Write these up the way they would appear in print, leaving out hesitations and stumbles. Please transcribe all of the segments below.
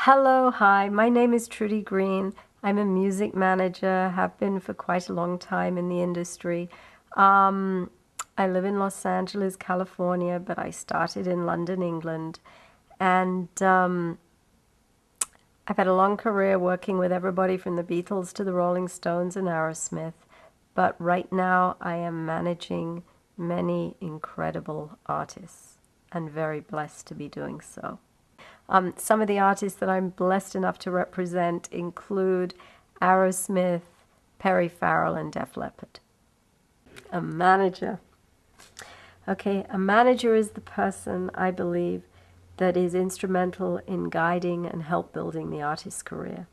Hello, hi, my name is Trudy Green. I'm a music manager, have been for quite a long time in the industry. I live in Los Angeles, California, but I started in London, England. And I've had a long career working with everybody from the Beatles to the Rolling Stones and Aerosmith. But right now I am managing many incredible artists and very blessed to be doing so. Some of the artists that I'm blessed enough to represent include Aerosmith, Farrell, and Def Leppard. A manager. Okay, a manager is the person, I believe, that is instrumental in guiding and help building the artist's career.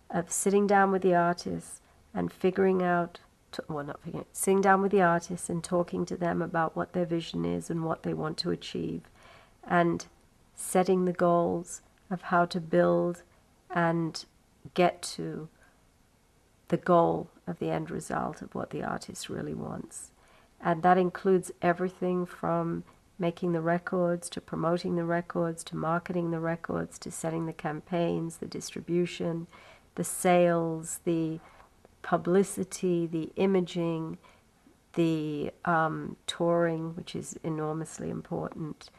Of sitting down with the artist and figuring out, sitting down with the artist and talking to them about what their vision is and what they want to achieve, and setting the goals of how to build and get to the goal of the end result of what the artist really wants. And that includes everything from making the records, to promoting the records, to marketing the records, to setting the campaigns, the distribution, the sales, the publicity, the imaging, the touring, which is enormously important,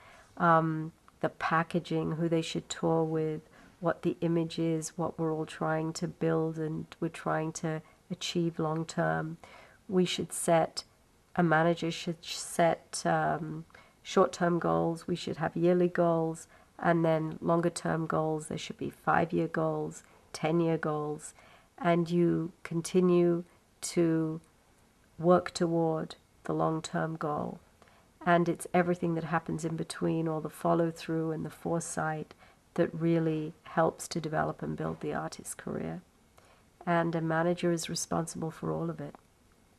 the packaging, who they should tour with, what the image is, what we're all trying to build and we're trying to achieve long term. A manager should set short-term goals, we should have yearly goals, and then longer-term goals. There should be 5-year goals, 10-year goals, and you continue to work toward the long-term goal. And it's everything that happens in between, all the follow-through and the foresight, that really helps to develop and build the artist's career. And a manager is responsible for all of it.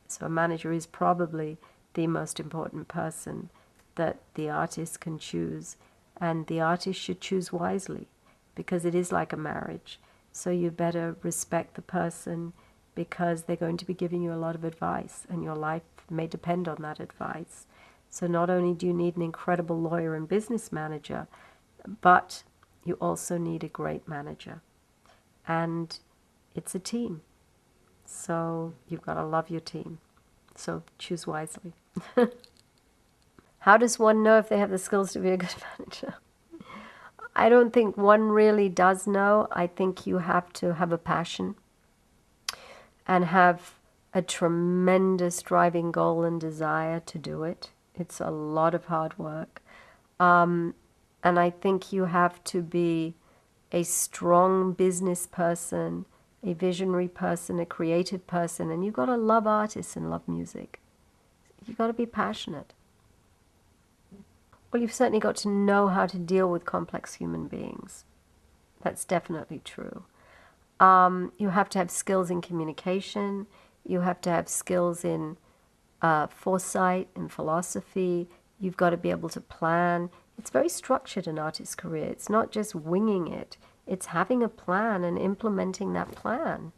So a manager is probably the most important person that the artist can choose. And the artist should choose wisely, because it is like a marriage. So you better respect the person, because they're going to be giving you a lot of advice, and your life may depend on that advice. So not only do you need an incredible lawyer and business manager, but you also need a great manager. And it's a team. So you've got to love your team. So choose wisely. How does one know if they have the skills to be a good manager? I don't think one really does know. I think you have to have a passion and have a tremendous driving goal and desire to do it. It's a lot of hard work. And I think you have to be a strong business person, a visionary person, a creative person, and you've got to love artists and love music. You've got to be passionate. Well, you've certainly got to know how to deal with complex human beings. That's definitely true. You have to have skills in communication. You have to have skills in foresight and philosophy. You've got to be able to plan. It's very structured, an artist's career. It's not just winging it. It's having a plan and implementing that plan.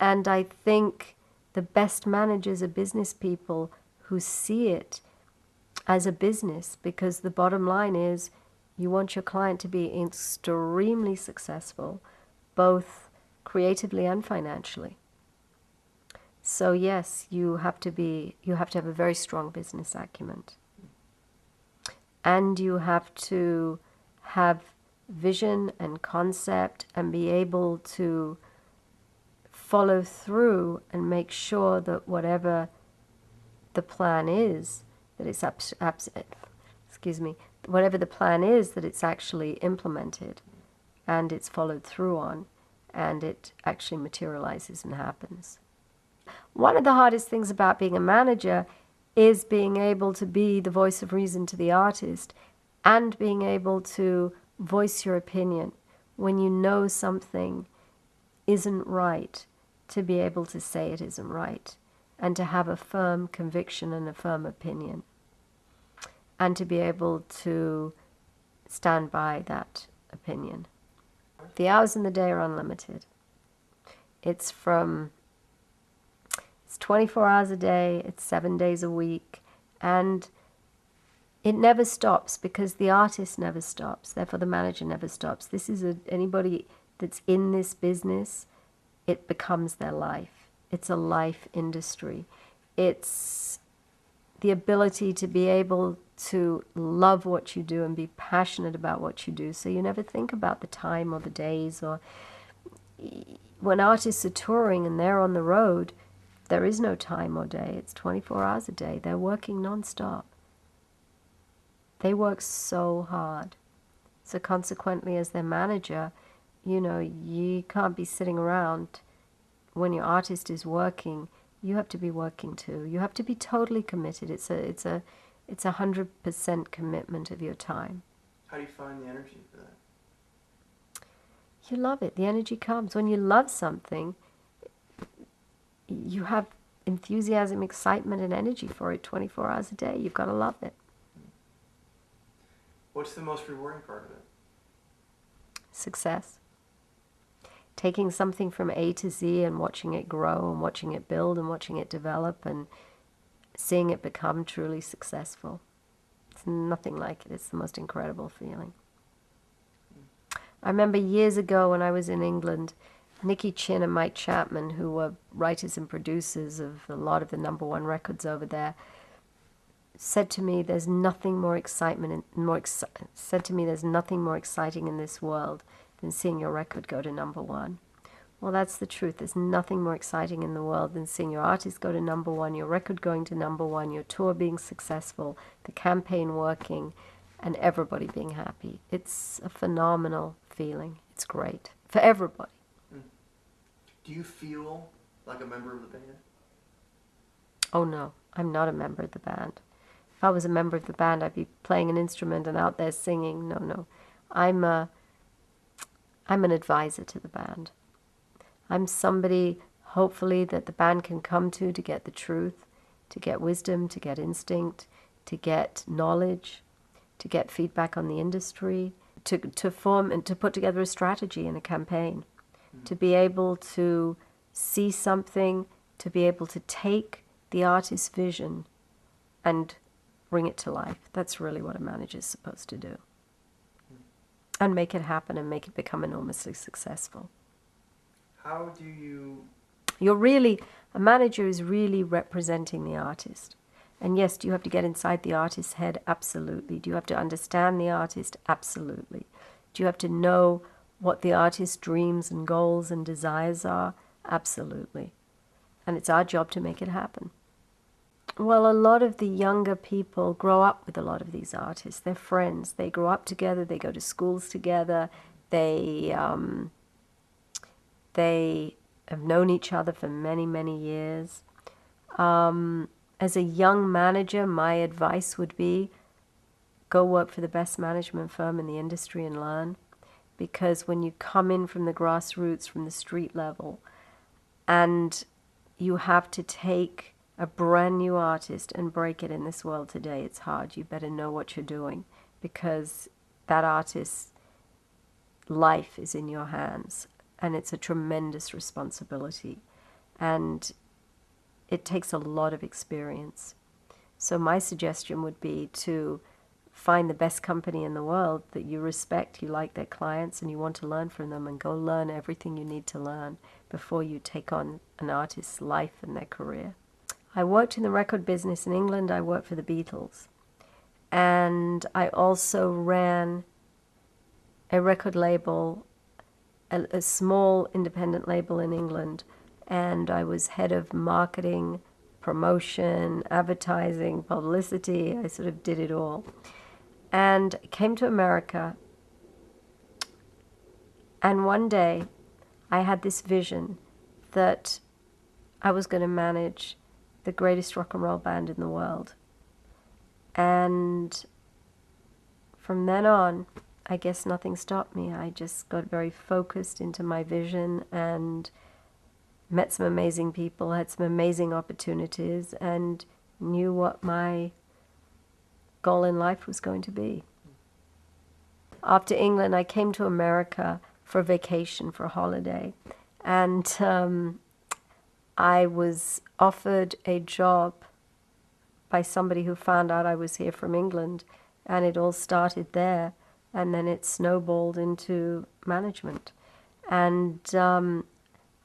And I think the best managers are business people who see it as a business, because the bottom line is you want your client to be extremely successful, both creatively and financially. So yes, you have to have a very strong business acumen. And you have to have vision and concept and be able to follow through and make sure that whatever the plan is, that it's whatever the plan is, that it's actually implemented and it's followed through on, and it actually materializes and happens. One of the hardest things about being a manager is being able to be the voice of reason to the artist and being able to voice your opinion when you know something isn't right, to be able to say it isn't right, and to have a firm conviction and a firm opinion, and to be able to stand by that opinion. The hours in the day are unlimited. It's 24 hours a day, it's 7 days a week, and It never stops because the artist never stops. Therefore, the manager never stops. This is anybody that's in this business, it becomes their life. It's a life industry. It's the ability to be able to love what you do and be passionate about what you do. So you never think about the time or the days. Or when artists are touring and they're on the road, there is no time or day. It's 24 hours a day. They're working nonstop. They work so hard. So consequently, as their manager, you know, you can't be sitting around when your artist is working. You have to be working too. You have to be totally committed. It's a 100% commitment of your time. How do you find the energy for that? You love it. The energy comes. When you love something, you have enthusiasm, excitement, and energy for it 24 hours a day. You've got to love it. What's the most rewarding part of it? Success. Taking something from A to Z and watching it grow and watching it build and watching it develop and seeing it become truly successful. It's nothing like it. It's the most incredible feeling. I remember years ago when I was in England, Nicky Chin and Mike Chapman, who were writers and producers of a lot of the #1 records over there, said to me, "There's nothing more there's nothing more exciting in this world than seeing your record go to #1." Well, that's the truth. There's nothing more exciting in the world than seeing your artist go to #1, your record going to #1, your tour being successful, the campaign working, and everybody being happy. It's a phenomenal feeling. It's great for everybody. Do you feel like a member of the band? Oh no, I'm not a member of the band. If I was a member of the band, I'd be playing an instrument and out there singing. No. I'm an advisor to the band. I'm somebody, hopefully, that the band can come to get the truth, to get wisdom, to get instinct, to get knowledge, to get feedback on the industry, to form and to put together a strategy and a campaign, to be able to see something, to be able to take the artist's vision and bring it to life. That's really what a manager is supposed to do. And make it happen and make it become enormously successful. How do you... A manager is really representing the artist. And yes, do you have to get inside the artist's head? Absolutely. Do you have to understand the artist? Absolutely. Do you have to know what the artist's dreams and goals and desires are? Absolutely. And it's our job to make it happen. Well, a lot of the younger people grow up with a lot of these artists. They're friends. They grow up together. They go to schools together. They have known each other for many, many years. As a young manager, my advice would be go work for the best management firm in the industry and learn. Because when you come in from the grassroots, from the street level, and you have to take a brand new artist and break it in this world today, it's hard. You better know what you're doing because that artist's life is in your hands and it's a tremendous responsibility and it takes a lot of experience. So my suggestion would be to find the best company in the world that you respect, you like their clients, and you want to learn from them, and go learn everything you need to learn before you take on an artist's life and their career. I worked in the record business in England. I worked for the Beatles. And I also ran a record label, a small independent label in England. And I was head of marketing, promotion, advertising, publicity. I sort of did it all. And I came to America. And one day I had this vision that I was going to manage the greatest rock and roll band in the world. And from then on, I guess nothing stopped me. I just got very focused into my vision and met some amazing people, had some amazing opportunities, and knew what my goal in life was going to be. After England, I came to America for a vacation, for a holiday, and I was offered a job by somebody who found out I was here from England, and it all started there, and then it snowballed into management. And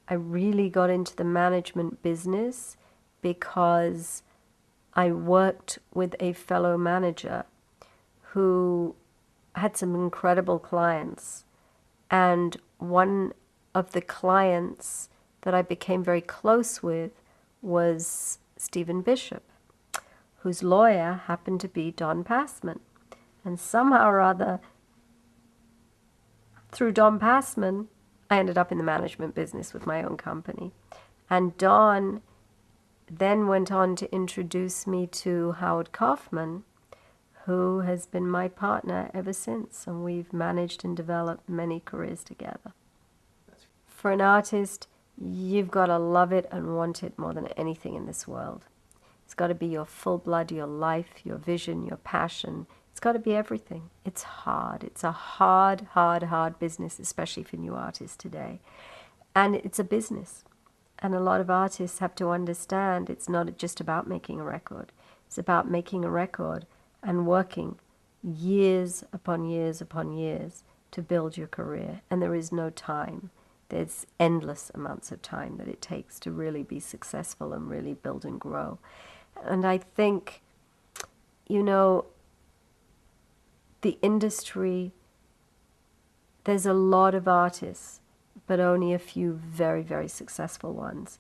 I really got into the management business because I worked with a fellow manager who had some incredible clients. And one of the clients that I became very close with was Stephen Bishop, whose lawyer happened to be Don Passman. And somehow or other, through Don Passman, I ended up in the management business with my own company. And Don then went on to introduce me to Howard Kaufman, who has been my partner ever since. And we've managed and developed many careers together. For an artist, you've got to love it and want it more than anything in this world. It's got to be your full blood, your life, your vision, your passion. It's got to be everything. It's hard. It's a hard, hard, hard business, especially for new artists today. And it's a business. And a lot of artists have to understand it's not just about making a record. It's about making a record and working years upon years upon years to build your career. And there is no time. There's endless amounts of time that it takes to really be successful and really build and grow. And I think, you know, the industry, there's a lot of artists, but only a few very, very successful ones.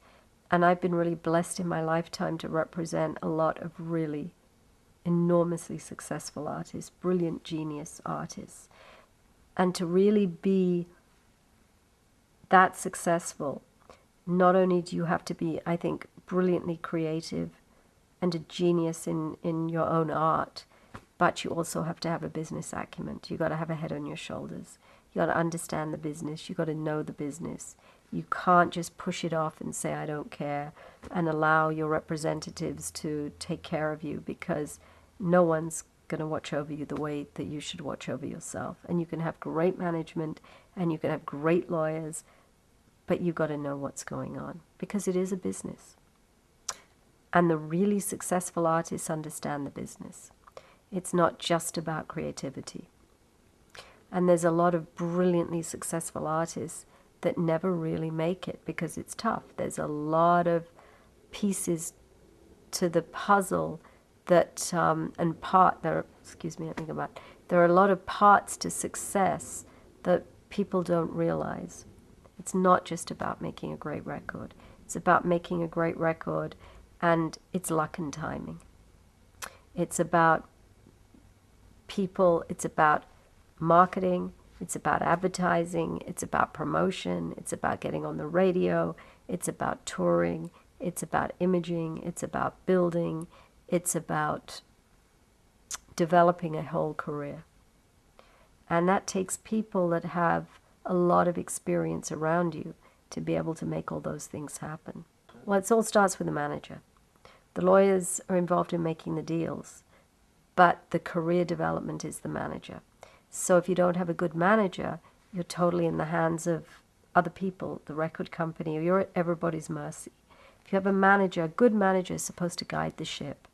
And I've been really blessed in my lifetime to represent a lot of really enormously successful artists, brilliant genius artists. And to really be that successful, not only do you have to be, I think, brilliantly creative and a genius in your own art, but you also have to have a business acumen. You've got to have a head on your shoulders. You've got to understand the business. You've got to know the business. You can't just push it off and say, I don't care, and allow your representatives to take care of you, because no one's going to watch over you the way that you should watch over yourself. And you can have great management and you can have great lawyers, but you've got to know what's going on, because it is a business. And the really successful artists understand the business. It's not just about creativity. And there's a lot of brilliantly successful artists that never really make it because it's tough. There's a lot of pieces to the puzzle that, there are a lot of parts to success that people don't realize. It's not just about making a great record. It's about making a great record, and it's luck and timing. It's about people, it's about marketing, it's about advertising, it's about promotion, it's about getting on the radio, it's about touring, it's about imaging, it's about building, it's about developing a whole career. And that takes people that have a lot of experience around you to be able to make all those things happen. Well, it all starts with the manager. The lawyers are involved in making the deals, but the career development is the manager. So if you don't have a good manager, you're totally in the hands of other people, the record company, or you're at everybody's mercy. If you have a manager, a good manager is supposed to guide the ship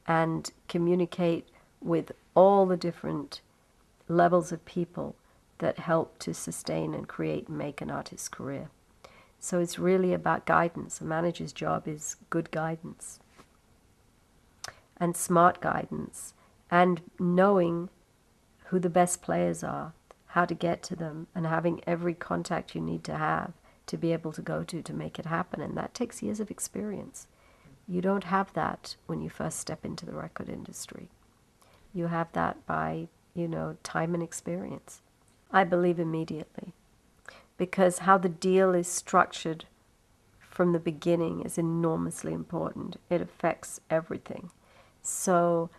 and communicate with all the different levels of people that help to sustain and create and make an artist's career. So it's really about guidance. A manager's job is good guidance and smart guidance, and knowing who the best players are, how to get to them, and having every contact you need to have to be able to go to make it happen. And that takes years of experience. You don't have that when you first step into the record industry. You have that by, time and experience. I believe immediately, because how the deal is structured from the beginning is enormously important. It affects everything. So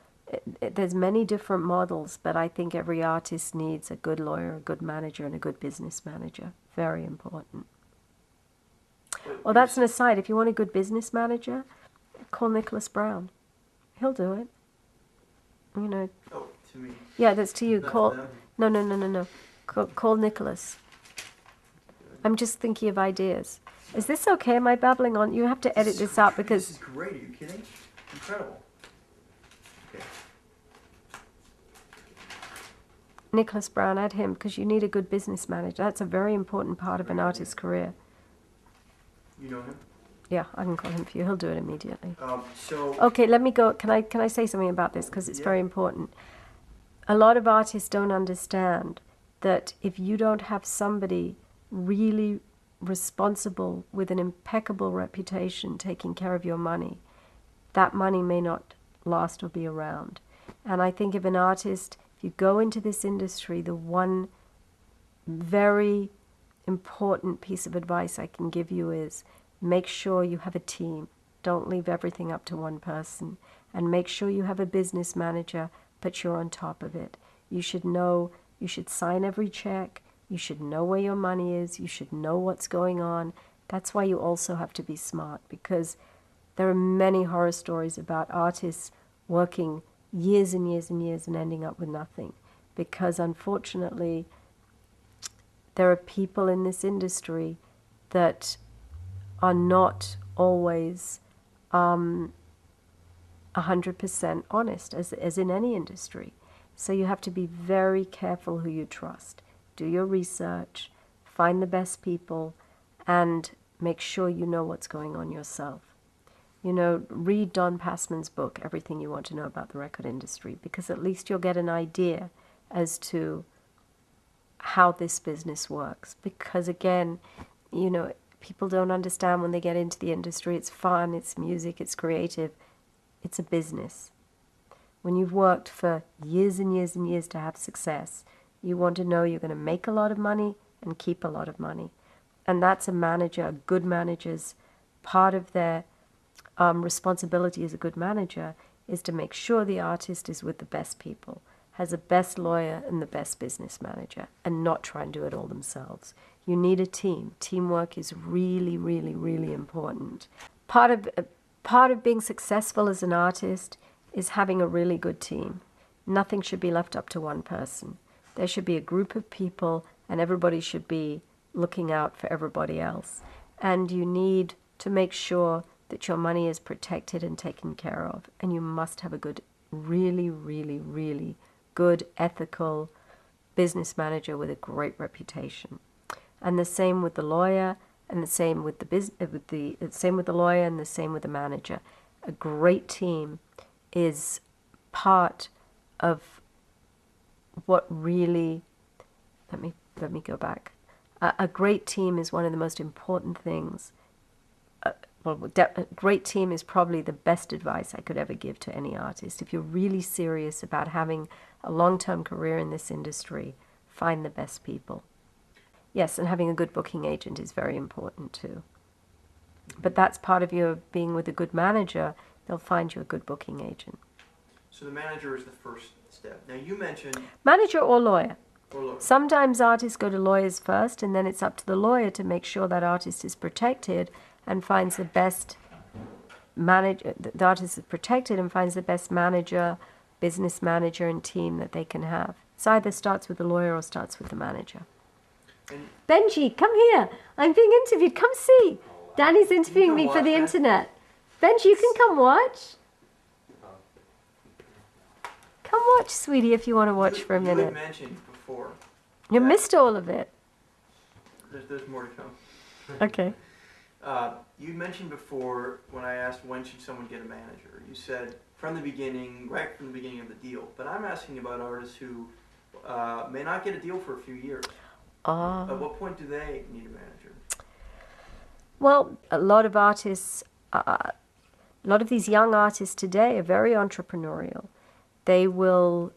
there's many different models, but I think every artist needs a good lawyer, a good manager, and a good business manager. Very important. Well, that's an aside. If you want a good business manager, call Nicholas Brown. He'll do it. Oh, to me. Yeah, that's to you. Call. Them. No. Call Nicholas. I'm just thinking of ideas. Is this okay? Am I babbling on? You have to edit this out because... This is great. Are you kidding? Incredible. Nicholas Brown, add him, because you need a good business manager. That's a very important part of an artist's career. You know him? Yeah, I can call him for you. He'll do it immediately. So Okay, let me go. Can I say something about this, because it's Yeah. very important. A lot of artists don't understand that if you don't have somebody really responsible with an impeccable reputation taking care of your money, that money may not last or be around. And I think if an artist, if you go into this industry, the one very important piece of advice I can give you is make sure you have a team. Don't leave everything up to one person. And make sure you have a business manager, but you're on top of it. You should know, you should sign every check. You should know where your money is. You should know what's going on. That's why you also have to be smart, because there are many horror stories about artists working years and years and years and ending up with nothing. Because unfortunately, there are people in this industry that are not always 100% honest, as in any industry. So you have to be very careful who you trust. Do your research, find the best people, and make sure you know what's going on yourself. You know, read Don Passman's book, Everything You Want to Know About the Record Industry, because at least you'll get an idea as to how this business works. Because again, you know, people don't understand when they get into the industry. It's fun, it's music, it's creative. It's a business. When you've worked for years and years and years to have success, you want to know you're going to make a lot of money and keep a lot of money. And that's a manager, a good manager's part of their responsibility as a good manager is to make sure the artist is with the best people, has the best lawyer and the best business manager, and not try and do it all themselves. You need a team. Teamwork is really, really, really important. Part of being successful as an artist is having a really good team. Nothing should be left up to one person. There should be a group of people, and everybody should be looking out for everybody else. And you need to make sure that your money is protected and taken care of. And you must have a good, really, really, really good, ethical business manager with a great reputation. And the same with the lawyer, and the same with the same with the lawyer, and the same with the manager. A great team is part of what really. Let me go back. A great team is one of the most important things. A great team is probably the best advice I could ever give to any artist. If you're really serious about having a long-term career in this industry, find the best people. Yes, and having a good booking agent is very important too. But that's part of your being with a good manager. They'll find you a good booking agent. So the manager is the first step. Now you mentioned Manager or lawyer. or look, Sometimes artists go to lawyers first, and then it's up to the lawyer to make sure that artist is protected and finds the best manager. The artist is protected and finds the best manager, business manager, and team that they can have. It either starts with the lawyer or starts with the manager. and Benji, come here. I'm being interviewed. Come see. Danny's interviewing me for watch the that. internet. Benji, you can come watch. Come watch, sweetie, if you want to watch for a You minute. had mentioned before. You that- missed all of it. There's more to come. Okay. You mentioned before when I asked when should someone get a manager, you said from the beginning, right from the beginning of the deal. But I'm asking about artists who may not get a deal for a few years. At what point do they need a manager? Well, a lot of artists, a lot of these young artists today are very entrepreneurial. They will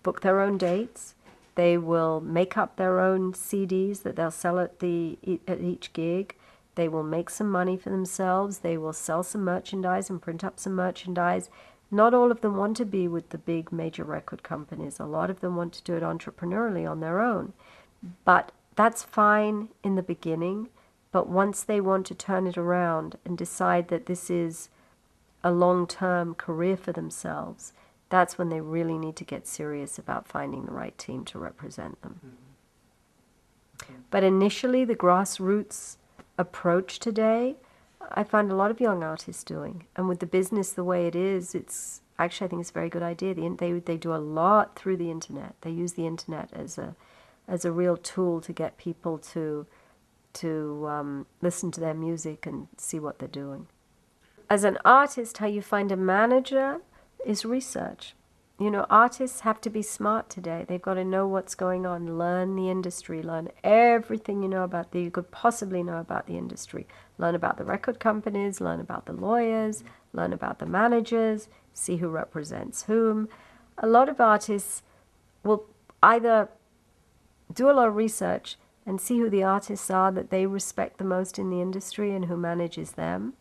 book their own dates. They will make up their own CDs that they'll sell at each gig. They will make some money for themselves. They will sell some merchandise and print up some merchandise. Not all of them want to be with the big major record companies. A lot of them want to do it entrepreneurially on their own. But that's fine in the beginning. But once they want to turn it around and decide that this is a long-term career for themselves, that's when they really need to get serious about finding the right team to represent them. Mm-hmm. But initially, the grassroots approach today, I find a lot of young artists doing. And with the business the way it is, it's actually, I think it's a very good idea. They do a lot through the internet. They use the internet as a real tool to get people to listen to their music and see what they're doing. As an artist, how you find a manager is research. You know, artists have to be smart today. They've got to know what's going on, learn the industry, learn everything you could possibly know about the industry. Learn about the record companies, learn about the lawyers, learn about the managers, see who represents whom. A lot of artists will either do a lot of research and see who the artists are that they respect the most in the industry and who manages them,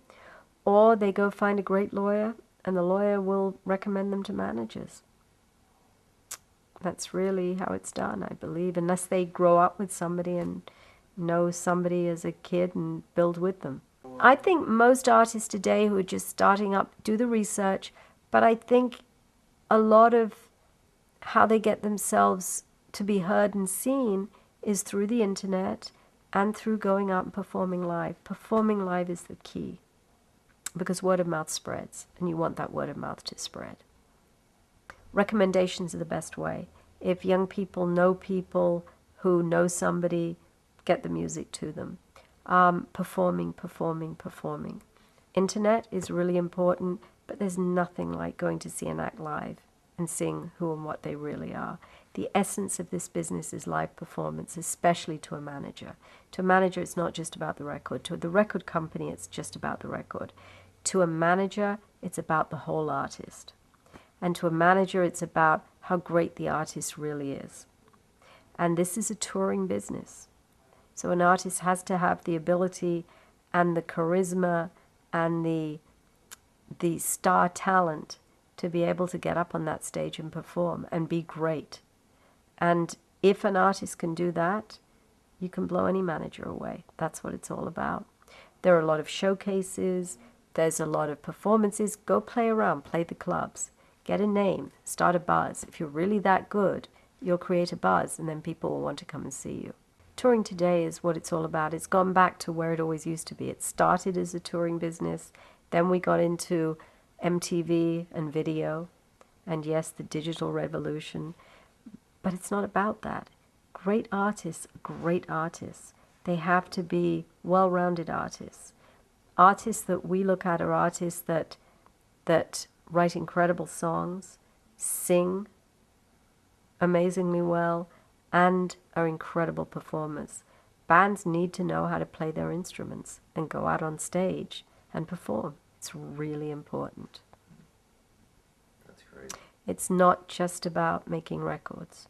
or they go find a great lawyer and the lawyer will recommend them to managers. That's really how it's done, I believe, unless they grow up with somebody and know somebody as a kid and build with them. I think most artists today who are just starting up do the research, but I think a lot of how they get themselves to be heard and seen is through the internet and through going out and performing live. Performing live is the key, because word of mouth spreads, and you want that word of mouth to spread. Recommendations are the best way. If young people know people who know somebody, get the music to them. Performing. Internet is really important, but there's nothing like going to see an act live and seeing who and what they really are. The essence of this business is live performance, especially to a manager. To a manager, it's not just about the record. To the record company, it's just about the record. To a manager, it's about the whole artist. And to a manager, it's about how great the artist really is. And this is a touring business. So an artist has to have the ability and the charisma and the star talent to be able to get up on that stage and perform and be great. And if an artist can do that, you can blow any manager away. That's what it's all about. There are a lot of showcases. There's a lot of performances. Go play around, play the clubs. Get a name, start a buzz. If you're really that good, you'll create a buzz, and then people will want to come and see you. Touring today is what it's all about. It's gone back to where it always used to be. It started as a touring business. Then we got into MTV and video, and yes, the digital revolution. But it's not about that. Great artists. They have to be well-rounded artists. Artists that we look at are artists that write incredible songs, sing amazingly well, and are incredible performers. Bands need to know how to play their instruments and go out on stage and perform. It's really important. That's great. It's not just about making records.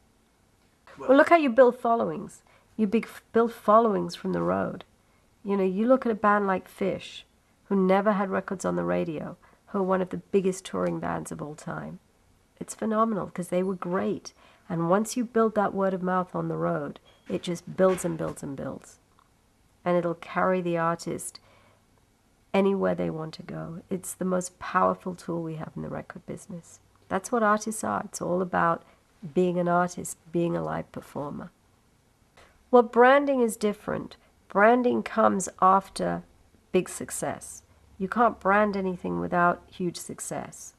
Well, look how you build followings. You build followings from the road. You know, you look at a band like Fish, who never had records on the radio, who are one of the biggest touring bands of all time. It's phenomenal because they were great. And once you build that word of mouth on the road, it just builds and builds and builds. And it'll carry the artist anywhere they want to go. It's the most powerful tool we have in the record business. That's what artists are. It's all about being an artist, being a live performer. Well, branding is different. Branding comes after big success. You can't brand anything without huge success.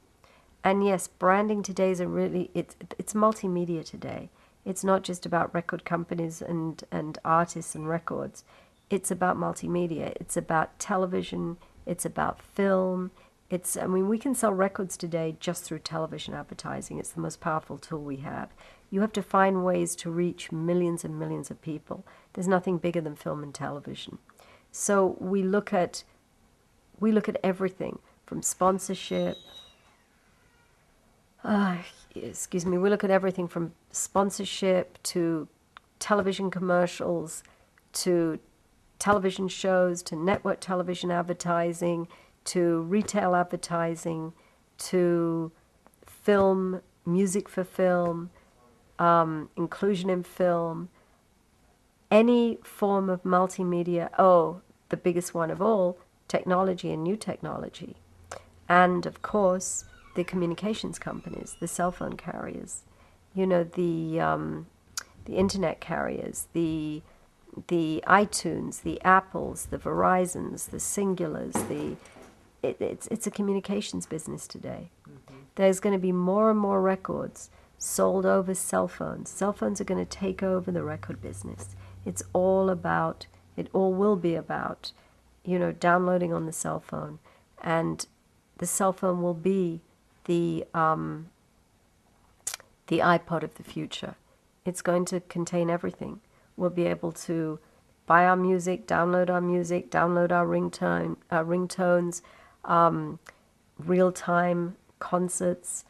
And yes, branding today is it's multimedia today. It's not just about record companies and artists and records. It's about multimedia. It's about television. It's about film. We can sell records today just through television advertising. It's the most powerful tool we have. You have to find ways to reach millions and millions of people. There's nothing bigger than film and television. So we look at everything from sponsorship. We look at everything from sponsorship to television commercials to television shows to network television advertising to retail advertising to film, music for film, inclusion in film, any form of multimedia. Oh, the biggest one of all, technology and new technology. And of course, the communications companies, the cell phone carriers, you know, the internet carriers, the iTunes, the Apples, the Verizons, the Singulars, it's a communications business today. Mm-hmm. There's going to be more and more records sold over cell phones. Cell phones are going to take over the record business. It all will be about, downloading on the cell phone. And the cell phone will be the iPod of the future. It's going to contain everything. We'll be able to buy our music, download our ringtones, real-time concerts.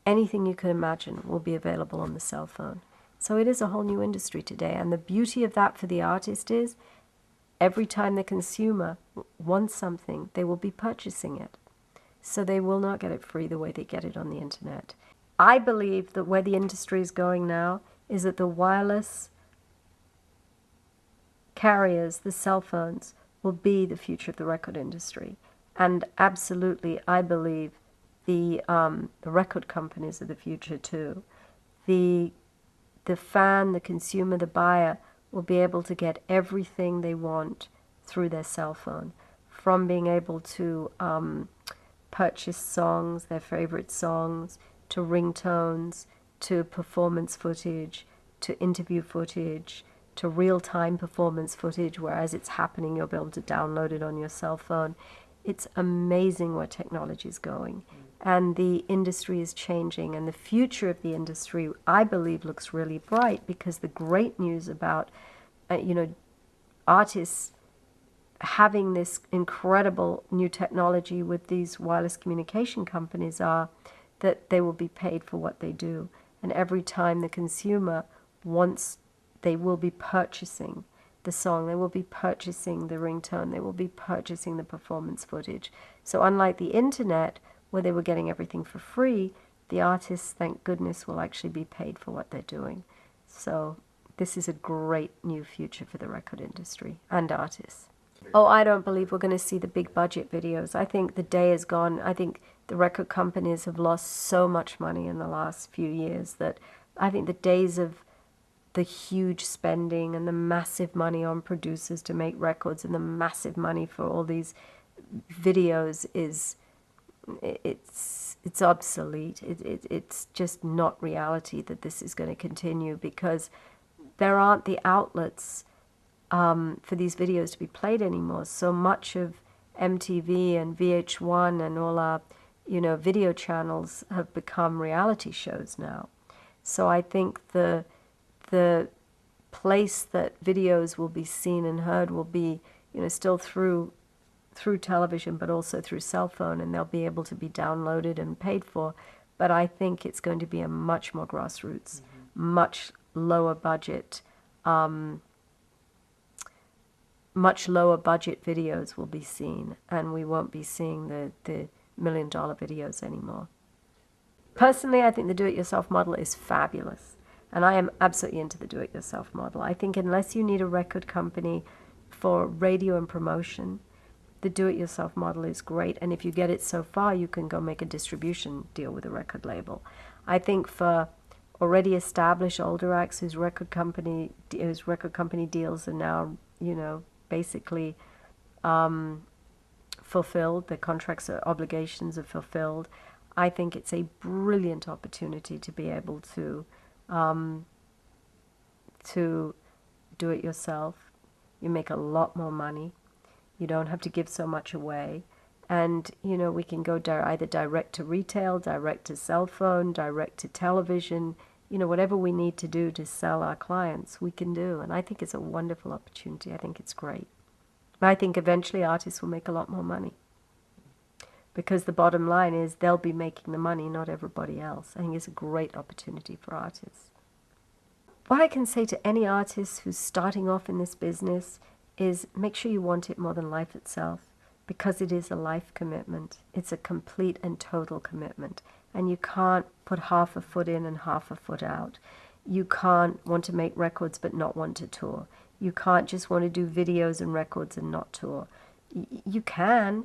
Anything you can imagine will be available on the cell phone. So it is a whole new industry today. And the beauty of that for the artist is every time the consumer wants something, they will be purchasing it. So they will not get it free the way they get it on the internet. I believe that where the industry is going now is that the wireless carriers, the cell phones, will be the future of the record industry. And absolutely, I believe the record companies are the future too. The fan, the consumer, the buyer will be able to get everything they want through their cell phone, from being able to purchase songs, their favorite songs, to ringtones, to performance footage, to interview footage, to real-time performance footage, where as it's happening, you'll be able to download it on your cell phone. It's amazing where technology is going. And the industry is changing. And the future of the industry, I believe, looks really bright, because the great news about, artists having this incredible new technology with these wireless communication companies are that they will be paid for what they do. And every time the consumer wants, they will be purchasing the song, they will be purchasing the ringtone, they will be purchasing the performance footage. So unlike the internet, where they were getting everything for free, the artists, thank goodness, will actually be paid for what they're doing. So this is a great new future for the record industry and artists. Oh, I don't believe we're going to see the big budget videos. I think the day is gone. I think the record companies have lost so much money in the last few years that I think the days of the huge spending and the massive money on producers to make records and the massive money for all these videos it's obsolete. It's just not reality that this is going to continue, because there aren't the outlets for these videos to be played anymore. So much of MTV and VH1 and all our video channels have become reality shows now. So I think the place that videos will be seen and heard will be still through television, but also through cell phone, and they'll be able to be downloaded and paid for. But I think it's going to be a much more grassroots, much lower budget videos will be seen, and we won't be seeing the $1 million videos anymore. Personally, I think the do-it-yourself model is fabulous, and I am absolutely into the do-it-yourself model. I think unless you need a record company for radio and promotion, the do-it-yourself model is great, and if you get it so far, you can go make a distribution deal with a record label. I think for already established older acts whose record company deals are now, basically fulfilled, their contracts or obligations are fulfilled, I think it's a brilliant opportunity to be able to do it yourself. You make a lot more money. You don't have to give so much away. And, we can go either direct to retail, direct to cell phone, direct to television, whatever we need to do to sell our clients, we can do. And I think it's a wonderful opportunity. I think it's great. I think eventually artists will make a lot more money, because the bottom line is they'll be making the money, not everybody else. I think it's a great opportunity for artists. What I can say to any artist who's starting off in this business is make sure you want it more than life itself, because it is a life commitment. It's a complete and total commitment. And you can't put half a foot in and half a foot out. You can't want to make records but not want to tour. You can't just want to do videos and records and not tour. You can,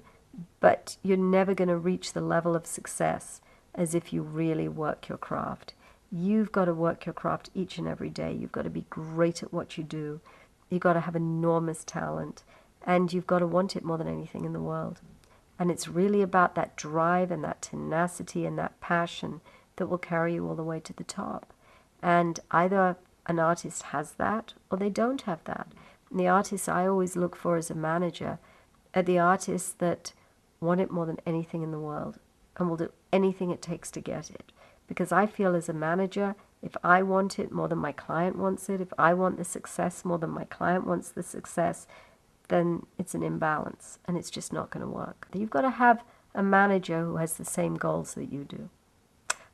but you're never going to reach the level of success as if you really work your craft. You've got to work your craft each and every day. You've got to be great at what you do. You've got to have enormous talent, and you've got to want it more than anything in the world. And it's really about that drive and that tenacity and that passion that will carry you all the way to the top. And either an artist has that or they don't have that. And the artists I always look for as a manager are the artists that want it more than anything in the world and will do anything it takes to get it. Because I feel as a manager, if I want it more than my client wants it, if I want the success more than my client wants the success, then it's an imbalance and it's just not going to work. You've got to have a manager who has the same goals that you do.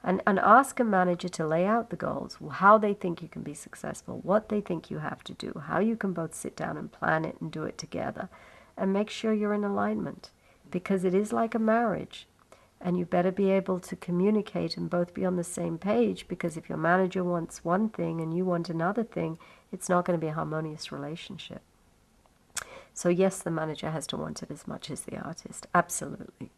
And ask a manager to lay out the goals, how they think you can be successful, what they think you have to do, how you can both sit down and plan it and do it together. And make sure you're in alignment, because it is like a marriage. And you better be able to communicate and both be on the same page, because if your manager wants one thing and you want another thing, it's not going to be a harmonious relationship. So yes, the manager has to want it as much as the artist. Absolutely.